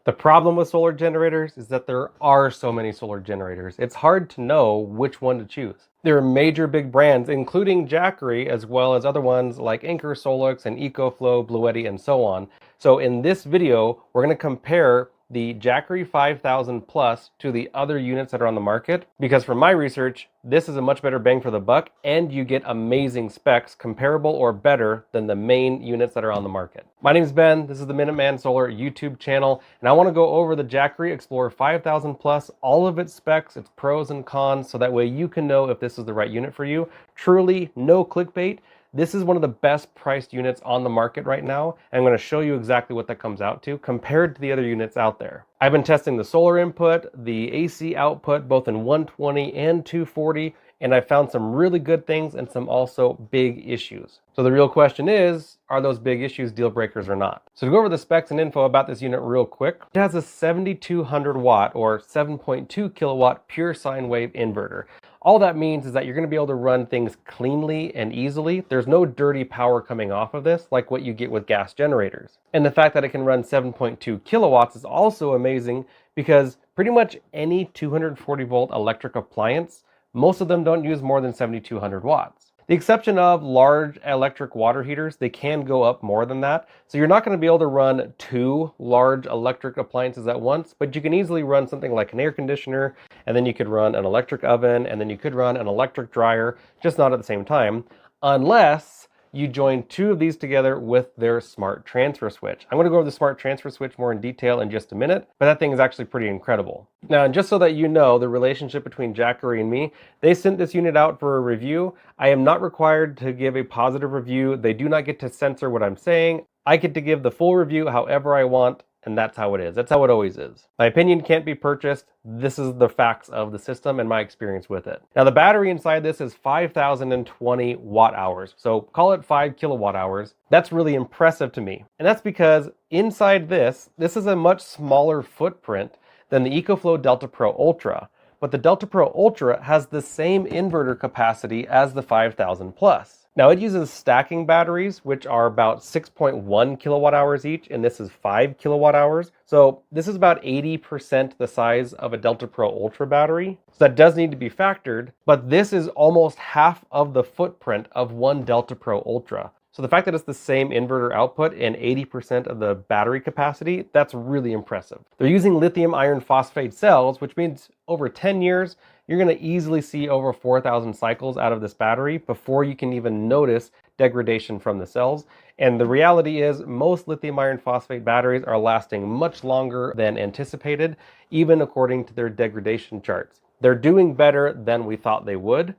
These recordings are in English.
The problem with solar generators is that there are so many solar generators. It's hard to know which one to choose. There are major big brands, including Jackery, as well as other ones like Anchor, Solux, and EcoFlow, Bluetti, and so on. So in this video, we're going to compare the Jackery 5000 Plus to the other units that are on the market, because from my research, this is a much better bang for the buck, and you get amazing specs comparable or better than the main units that are on the market. My name is Ben, this is the Minuteman Solar YouTube channel, and I want to go over the Jackery Explorer 5000 Plus, all of its specs, its pros and cons, so that way you can know if this is the right unit for you. Truly, no clickbait. This is one of the best priced units on the market right now, and I'm going to show you exactly what that comes out to compared to the other units out there. I've been testing the solar input, the AC output, both in 120 and 240, and I found some really good things and some also big issues. So the real question is, are those big issues deal breakers or not? So to go over the specs and info about this unit real quick, it has a 7200 watt or 7.2 kilowatt pure sine wave inverter. All that means is that you're going to be able to run things cleanly and easily. There's no dirty power coming off of this like what you get with gas generators. And the fact that it can run 7.2 kilowatts is also amazing because pretty much any 240 volt electric appliance, most of them don't use more than 7200 watts. The exception of large electric water heaters, they can go up more than that. So you're not going to be able to run two large electric appliances at once, but you can easily run something like an air conditioner, and then you could run an electric oven, and then you could run an electric dryer, just not at the same time, unless you join two of these together with their smart transfer switch. I'm going to go over the smart transfer switch more in detail in just a minute, but that thing is actually pretty incredible. Now, and just so that you know the relationship between Jackery and me, they sent this unit out for a review. I am not required to give a positive review. They do not get to censor what I'm saying. I get to give the full review however I want, and that's how it is. That's how it always is. My opinion can't be purchased. This is the facts of the system and my experience with it. Now, the battery inside this is 5020 watt hours. So call it 5 kilowatt hours. That's really impressive to me. And that's because inside this is a much smaller footprint than the EcoFlow Delta Pro Ultra. But the Delta Pro Ultra has the same inverter capacity as the 5000 Plus. Now it uses stacking batteries, which are about 6.1 kilowatt hours each, and this is 5 kilowatt hours. So this is about 80% the size of a Delta Pro Ultra battery. So that does need to be factored, but this is almost half of the footprint of one Delta Pro Ultra. So the fact that it's the same inverter output and 80% of the battery capacity, that's really impressive. They're using lithium iron phosphate cells, which means over 10 years, you're going to easily see over 4,000 cycles out of this battery before you can even notice degradation from the cells. And the reality is most lithium iron phosphate batteries are lasting much longer than anticipated, even according to their degradation charts. They're doing better than we thought they would.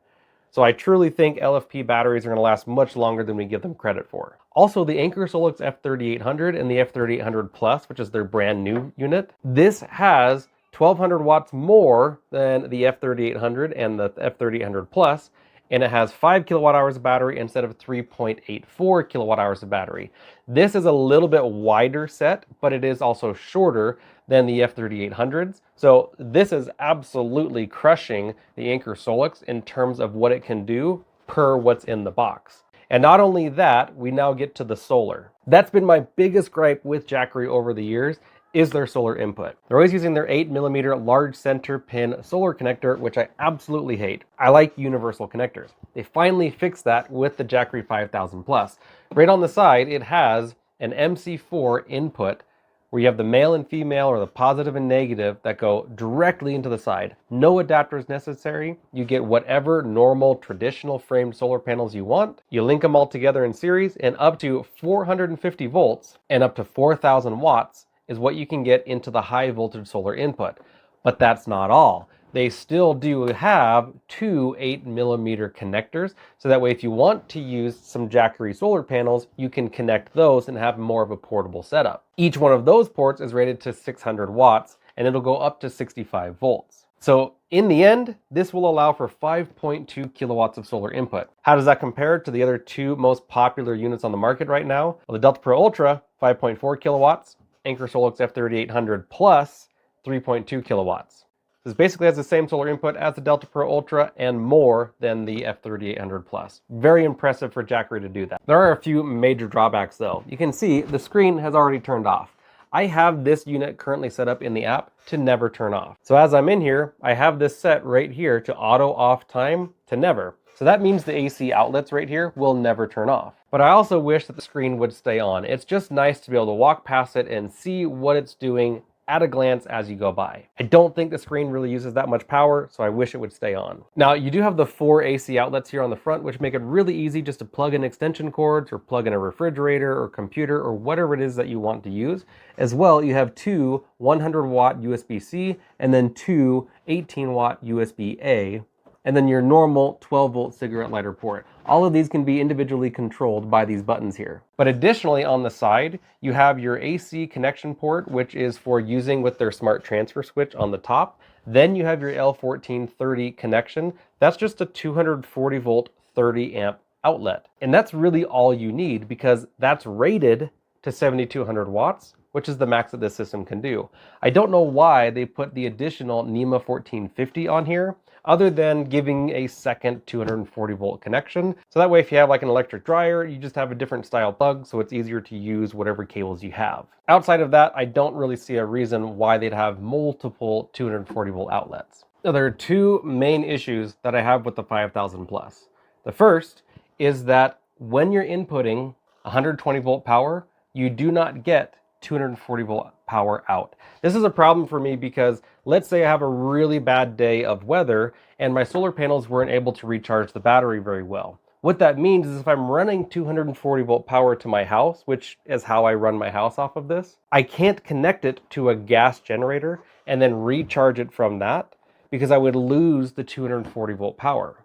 So I truly think LFP batteries are going to last much longer than we give them credit for. Also, the Anchor Solux F3800 and the F3800 Plus, which is their brand new unit, this has 1200 watts more than the F3800 and the F3800 Plus, and it has 5 kilowatt hours of battery instead of 3.84 kilowatt hours of battery. This is a little bit wider set, but it is also shorter than the F3800s. So this is absolutely crushing the Anchor Solux in terms of what it can do per what's in the box. And not only that, we now get to the solar. That's been my biggest gripe with Jackery over the years, is their solar input. They're always using their 8mm large center pin solar connector, which I absolutely hate. I like universal connectors. They finally fixed that with the Jackery 5000 Plus. Right on the side, it has an MC4 input where you have the male and female, or the positive and negative, that go directly into the side. No adapters necessary. You get whatever normal traditional framed solar panels you want. You link them all together in series, and up to 450 volts and up to 4,000 watts is what you can get into the high voltage solar input. But that's not all. They still do have two 8mm connectors, so that way if you want to use some Jackery solar panels, you can connect those and have more of a portable setup. Each one of those ports is rated to 600 watts, and it'll go up to 65 volts. So in the end, this will allow for 5.2 kilowatts of solar input. How does that compare to the other two most popular units on the market right now? Well, the Delta Pro Ultra, 5.4 kilowatts, Anchor Solux F3800 Plus, 3.2 kilowatts. This basically has the same solar input as the Delta Pro Ultra and more than the F3800 Plus. Very impressive for Jackery to do that. There are a few major drawbacks though. You can see the screen has already turned off. I have this unit currently set up in the app to never turn off. So as I'm in here, I have this set right here to auto off time to never. So that means the AC outlets right here will never turn off. But I also wish that the screen would stay on. It's just nice to be able to walk past it and see what it's doing at a glance as you go by. I don't think the screen really uses that much power, so I wish it would stay on. Now, you do have the 4 AC outlets here on the front, which make it really easy just to plug in extension cords or plug in a refrigerator or computer or whatever it is that you want to use. As well, you have 2 100-watt USB-C and then 2 18-watt USB-A, and then your normal 12-volt cigarette lighter port. All of these can be individually controlled by these buttons here. But additionally, on the side, you have your AC connection port, which is for using with their smart transfer switch on the top. Then you have your L1430 connection. That's just a 240 volt, 30 amp outlet. And that's really all you need because that's rated to 7,200 watts, which is the max that this system can do. I don't know why they put the additional NEMA 1450 on here, other than giving a second 240 volt connection. So that way, if you have like an electric dryer, you just have a different style plug, so it's easier to use whatever cables you have. Outside of that, I don't really see a reason why they'd have multiple 240 volt outlets. Now, there are 2 main issues that I have with the 5000 Plus. The first is that when you're inputting 120 volt power, you do not get 240 volt power out. This is a problem for me because let's say I have a really bad day of weather and my solar panels weren't able to recharge the battery very well. What that means is if I'm running 240 volt power to my house, which is how I run my house off of this, I can't connect it to a gas generator and then recharge it from that because I would lose the 240 volt power.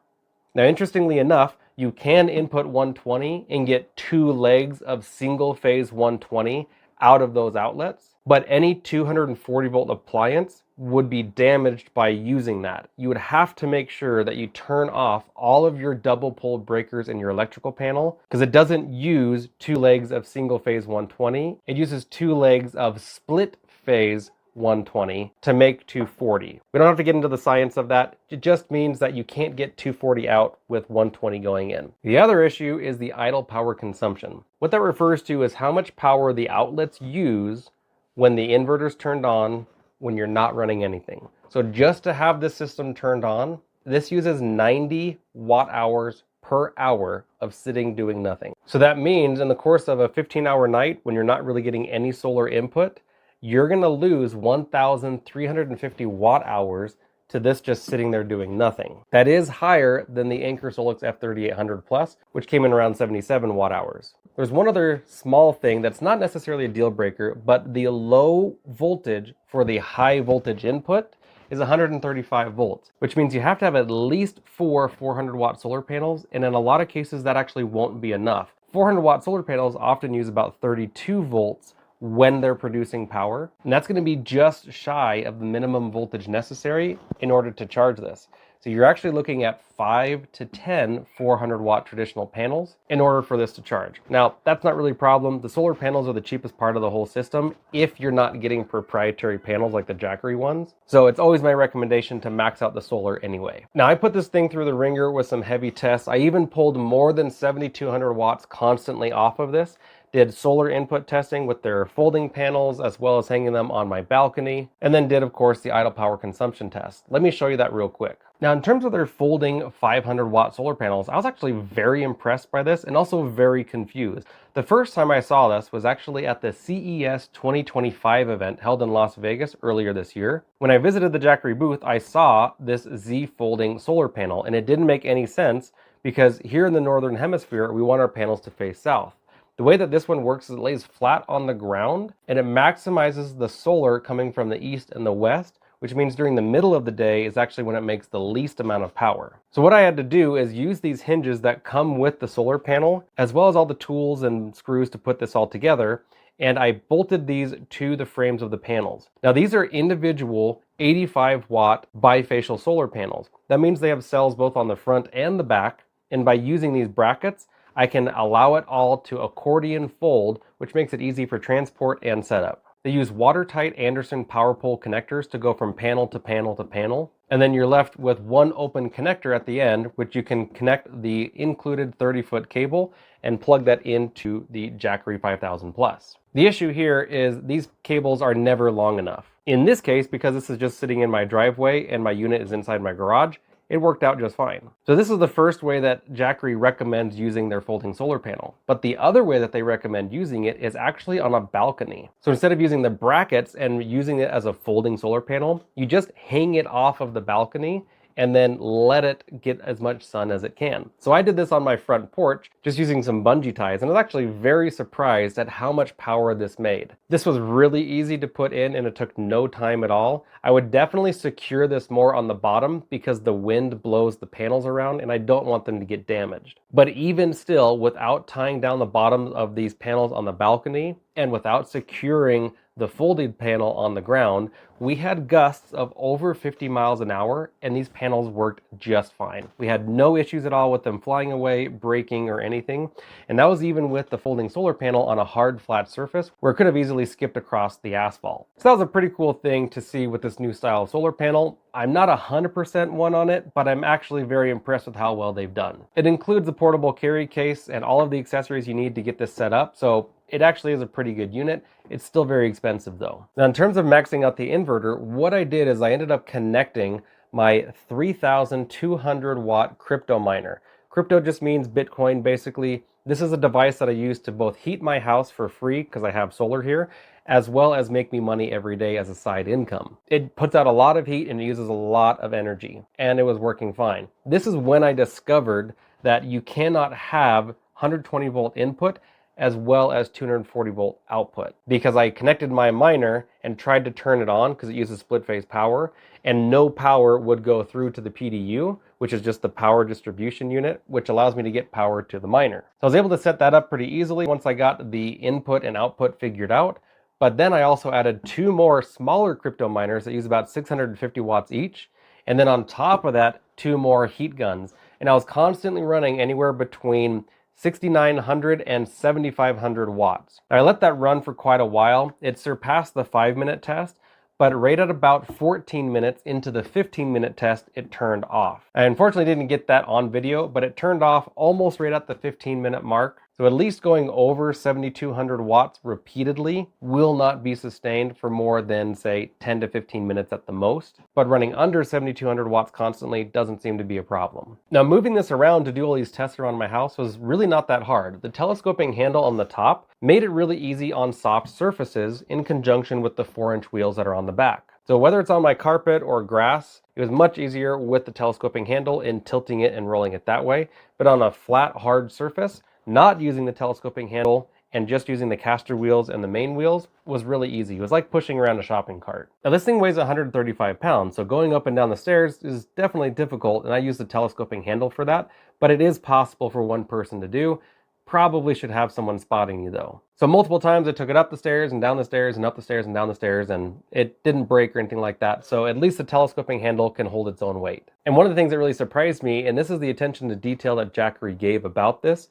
Now, interestingly enough, you can input 120 and get 2 legs of single phase 120 out of those outlets, but any 240 volt appliance would be damaged by using that. You would have to make sure that you turn off all of your double pole breakers in your electrical panel because it doesn't use 2 legs of single phase 120. It uses 2 legs of split phase 120 to make 240. We don't have to get into the science of that. It just means that you can't get 240 out with 120 going in. The other issue is the idle power consumption. What that refers to is how much power the outlets use when the inverter's turned on when you're not running anything. So just to have this system turned on, this uses 90 watt hours per hour of sitting doing nothing. So that means in the course of a 15-hour night when you're not really getting any solar input, you're going to lose 1,350 watt hours to this just sitting there doing nothing. That is higher than the Anker Solix F3800 Plus, which came in around 77 watt hours. There's one other small thing that's not necessarily a deal breaker, but the low voltage for the high voltage input is 135 volts, which means you have to have at least 4 400 watt solar panels, and in a lot of cases that actually won't be enough. 400 watt solar panels often use about 32 volts when they're producing power, and that's going to be just shy of the minimum voltage necessary in order to charge this. So you're actually looking at 5 to 10 400 watt traditional panels in order for this to charge. Now, that's not really a problem. The solar panels are the cheapest part of the whole system if you're not getting proprietary panels like the Jackery ones. So it's always my recommendation to max out the solar anyway. Now, I put this thing through the ringer with some heavy tests. I even pulled more than 7,200 watts constantly off of this. Did solar input testing with their folding panels as well as hanging them on my balcony, and then did, of course, the idle power consumption test. Let me show you that real quick. Now, in terms of their folding 500 watt solar panels, I was actually very impressed by this and also very confused. The first time I saw this was actually at the CES 2025 event held in Las Vegas earlier this year. When I visited the Jackery booth, I saw this Z folding solar panel, and it didn't make any sense because here in the Northern Hemisphere, we want our panels to face south. The way that this one works is it lays flat on the ground and it maximizes the solar coming from the east and the west, which means during the middle of the day is actually when it makes the least amount of power. So what I had to do is use these hinges that come with the solar panel, as well as all the tools and screws to put this all together, and I bolted these to the frames of the panels. Now these are individual 85 watt bifacial solar panels. That means they have cells both on the front and the back, and by using these brackets, I can allow it all to accordion fold, which makes it easy for transport and setup. They use watertight Anderson power pole connectors to go from panel to panel to panel. And then you're left with one open connector at the end, which you can connect the included 30-foot cable and plug that into the Jackery 5000 Plus. The issue here is these cables are never long enough. In this case, because this is just sitting in my driveway and my unit is inside my garage, it worked out just fine. So this is the first way that Jackery recommends using their folding solar panel. But the other way that they recommend using it is actually on a balcony. So instead of using the brackets and using it as a folding solar panel, you just hang it off of the balcony and then let it get as much sun as it can. So I did this on my front porch, just using some bungee ties, and I was actually very surprised at how much power this made. This was really easy to put in and it took no time at all. I would definitely secure this more on the bottom because the wind blows the panels around and I don't want them to get damaged. But even still, without tying down the bottom of these panels on the balcony and without securing the folded panel on the ground, we had gusts of over 50 miles an hour and these panels worked just fine. We had no issues at all with them flying away, breaking, or anything. And that was even with the folding solar panel on a hard flat surface where it could have easily skipped across the asphalt. So that was a pretty cool thing to see with this new style of solar panel. I'm not 100% one on it, but I'm actually very impressed with how well they've done. It includes a portable carry case and all of the accessories you need to get this set up, so it actually is a pretty good unit. It's still very expensive though. Now in terms of maxing out the inverter, what I did is I ended up connecting my 3,200 watt crypto miner. Crypto just means Bitcoin basically. This is a device that I use to both heat my house for free because I have solar here, as well as make me money every day as a side income. It puts out a lot of heat and it uses a lot of energy, and it was working fine. This is when I discovered that you cannot have 120 volt input as well as 240 volt output, because I connected my miner and tried to turn it on because it uses split phase power, and no power would go through to the PDU, which is just the power distribution unit, which allows me to get power to the miner. So I was able to set that up pretty easily once I got the input and output figured out. But then I also added two more smaller crypto miners that use about 650 watts each. And then on top of that, two more heat guns. And I was constantly running anywhere between 6,900 and 7,500 watts. I let that run for quite a while. It surpassed the 5-minute test, but right at about 14 minutes into the 15-minute test, it turned off. I unfortunately didn't get that on video, but it turned off almost right at the 15-minute mark. So at least going over 7,200 watts repeatedly will not be sustained for more than, say, 10 to 15 minutes at the most. But running under 7,200 watts constantly doesn't seem to be a problem. Now, moving this around to do all these tests around my house was really not that hard. The telescoping handle on the top made it really easy on soft surfaces in conjunction with the 4-inch wheels that are on the back. So whether it's on my carpet or grass, it was much easier with the telescoping handle in tilting it and rolling it that way. But on a flat, hard surface, not using the telescoping handle and just using the caster wheels and the main wheels was really easy. It was like pushing around a shopping cart. Now this thing weighs 135 pounds, so going up and down the stairs is definitely difficult, and I use the telescoping handle for that, but it is possible for one person to do. Probably should have someone spotting you though. So multiple times I took it up the stairs and down the stairs and up the stairs and down the stairs, and it didn't break or anything like that. So at least the telescoping handle can hold its own weight. And one of the things that really surprised me, and this is the attention to detail that Jackery gave about this,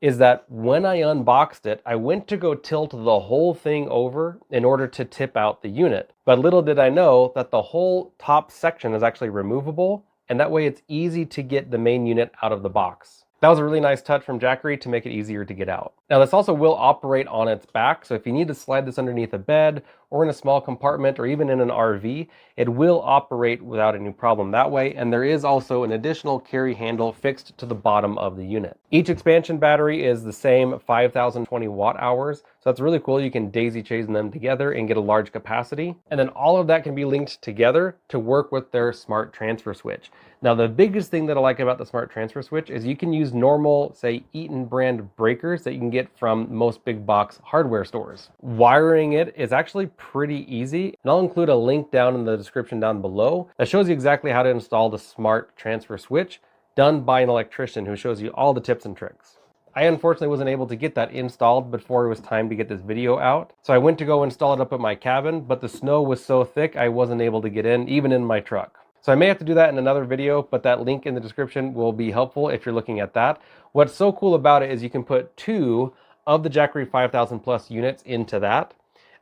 is that when I unboxed it, I went to go tilt the whole thing over in order to tip out the unit. But little did I know that the whole top section is actually removable, and that way it's easy to get the main unit out of the box. That was a really nice touch from Jackery to make it easier to get out. Now this also will operate on its back, so if you need to slide this underneath a bed or in a small compartment or even in an RV, it will operate without any problem that way, and there is also an additional carry handle fixed to the bottom of the unit. Each expansion battery is the same 5,020 watt hours, so that's really cool. You can daisy chain them together and get a large capacity, and then all of that can be linked together to work with their smart transfer switch. Now the biggest thing that I like about the smart transfer switch is you can use normal, say, Eaton brand breakers that you can get from most big box hardware stores. Wiring it is actually pretty easy, and I'll include a link down in the description down below that shows you exactly how to install the smart transfer switch, done by an electrician who shows you all the tips and tricks. I unfortunately wasn't able to get that installed before it was time to get this video out, so I went to go install it up at my cabin, but the snow was so thick I wasn't able to get in, even in my truck. So I may have to do that in another video, but that link in the description will be helpful if you're looking at that. What's so cool about it is you can put 2 of the Jackery 5000 Plus units into that.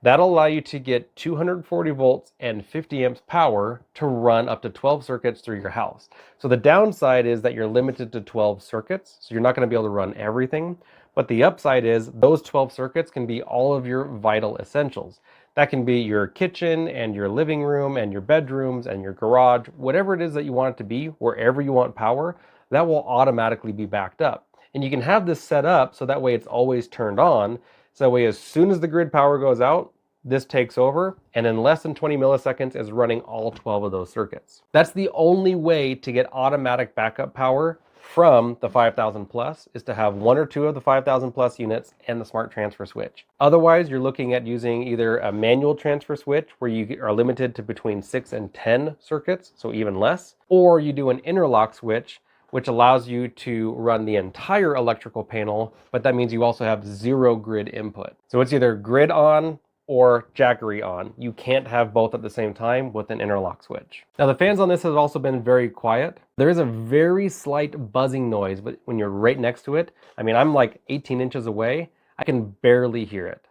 That'll allow you to get 240 volts and 50 amps power to run up to 12 circuits through your house. So the downside is that you're limited to 12 circuits, so you're not going to be able to run everything. But the upside is those 12 circuits can be all of your vital essentials. That can be your kitchen and your living room and your bedrooms and your garage, whatever it is that you want it to be, wherever you want power, that will automatically be backed up. And you can have this set up so that way it's always turned on. So that way, as soon as the grid power goes out, this takes over, and in less than 20 milliseconds is running all 12 of those circuits. That's the only way to get automatic backup power from the 5000 plus, is to have one or two of the 5000 plus units and the smart transfer switch. Otherwise, you're looking at using either a manual transfer switch where you are limited to between 6 and 10 circuits, so even less, or you do an interlock switch, which allows you to run the entire electrical panel, but that means you also have zero grid input. So it's either grid on or Jackery on. You can't have both at the same time with an interlock switch. Now the fans on this have also been very quiet. There is a very slight buzzing noise, but when you're right next to it, I mean, I'm like 18 inches away, I can barely hear it.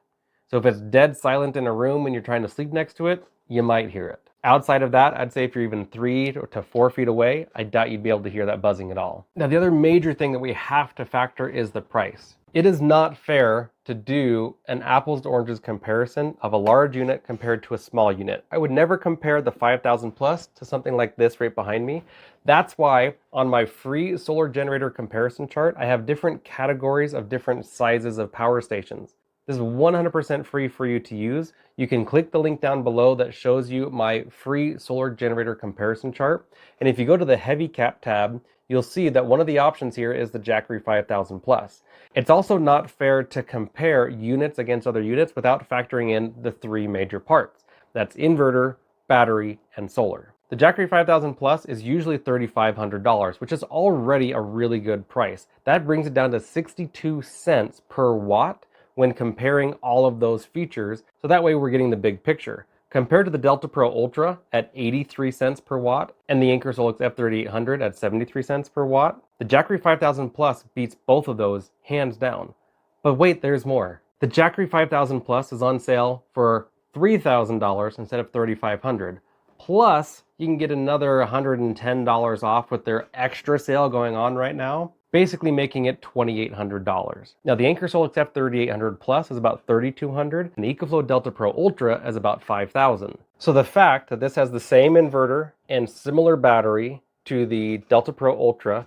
So if it's dead silent in a room when you're trying to sleep next to it, you might hear it. Outside of that, I'd say if you're even 3 to 4 feet away, I doubt you'd be able to hear that buzzing at all. Now, the other major thing that we have to factor is the price. It is not fair to do an apples to oranges comparison of a large unit compared to a small unit. I would never compare the 5000 plus to something like this right behind me. That's why on my free solar generator comparison chart, I have different categories of different sizes of power stations. This is 100% free for you to use. You can click the link down below that shows you my free solar generator comparison chart. And if you go to the heavy cap tab, you'll see that one of the options here is the Jackery 5000 plus. It's also not fair to compare units against other units without factoring in the 3 major parts. That's inverter, battery, and solar. The Jackery 5000 Plus is usually $3,500, which is already a really good price. That brings it down to 62 cents per watt when comparing all of those features, so that way we're getting the big picture. Compared to the Delta Pro Ultra at 83 cents per watt and the Anker Solix F3800 at 73 cents per watt, the Jackery 5000 Plus beats both of those hands down. But wait, there's more. The Jackery 5000 Plus is on sale for $3,000 instead of $3,500. Plus, you can get another $110 off with their extra sale going on right now, basically making it $2,800. Now the Anker Solix F3800 Plus is about $3,200 and the EcoFlow Delta Pro Ultra is about $5,000. So the fact that this has the same inverter and similar battery to the Delta Pro Ultra,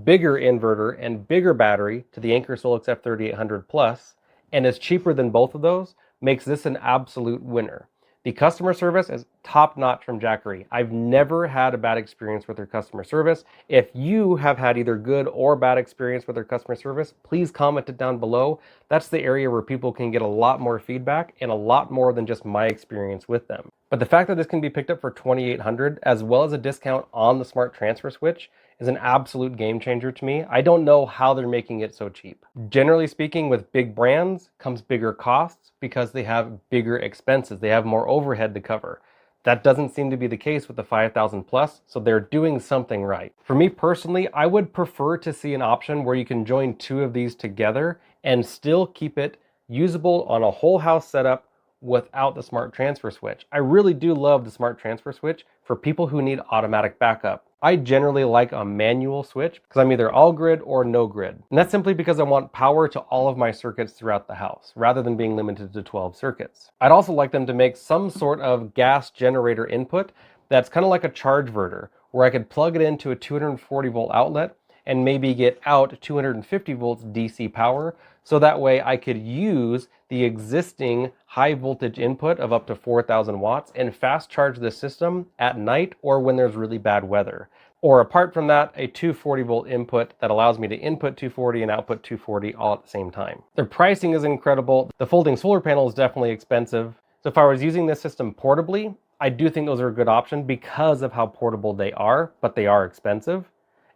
bigger inverter and bigger battery to the Anker Solix F3800 Plus, and is cheaper than both of those, makes this an absolute winner. The customer service is top notch from Jackery. I've never had a bad experience with their customer service. If you have had either good or bad experience with their customer service, please comment it down below. That's the area where people can get a lot more feedback and a lot more than just my experience with them. But the fact that this can be picked up for $2,800 as well as a discount on the smart transfer switch is an absolute game changer to me. I don't know how they're making it so cheap. Generally speaking, with big brands comes bigger costs because they have bigger expenses. They have more overhead to cover. That doesn't seem to be the case with the 5000 plus, so they're doing something right. For me personally, I would prefer to see an option where you can join 2 of these together and still keep it usable on a whole house setup without the smart transfer switch. I really do love the smart transfer switch for people who need automatic backup. I generally like a manual switch because I'm either all grid or no grid. And that's simply because I want power to all of my circuits throughout the house, rather than being limited to 12 circuits. I'd also like them to make some sort of gas generator input that's kind of like a charge inverter, where I could plug it into a 240 volt outlet and maybe get out 250 volts DC power, so that way I could use the existing high voltage input of up to 4,000 watts and fast charge the system at night or when there's really bad weather. Or apart from that, a 240 volt input that allows me to input 240 and output 240 all at the same time. Their pricing is incredible. The folding solar panel is definitely expensive. So if I was using this system portably, I do think those are a good option because of how portable they are, but they are expensive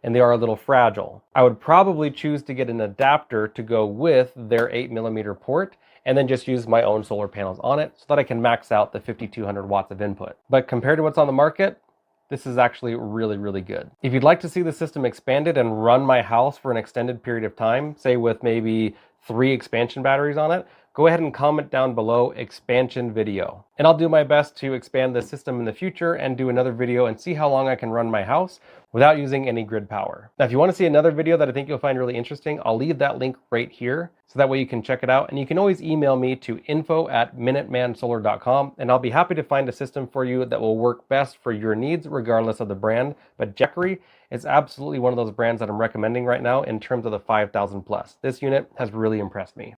and they are a little fragile. I would probably choose to get an adapter to go with their 8mm port and then just use my own solar panels on it so that I can max out the 5,200 watts of input. But compared to what's on the market, this is actually really, really good. If you'd like to see the system expanded and run my house for an extended period of time, say with maybe 3 expansion batteries on it, go ahead and comment down below expansion video. And I'll do my best to expand this system in the future and do another video and see how long I can run my house without using any grid power. Now, if you want to see another video that I think you'll find really interesting, I'll leave that link right here so that way you can check it out. And you can always email me to info@minutemansolar.com and I'll be happy to find a system for you that will work best for your needs regardless of the brand. But Jackery is absolutely one of those brands that I'm recommending right now in terms of the 5,000 plus. This unit has really impressed me.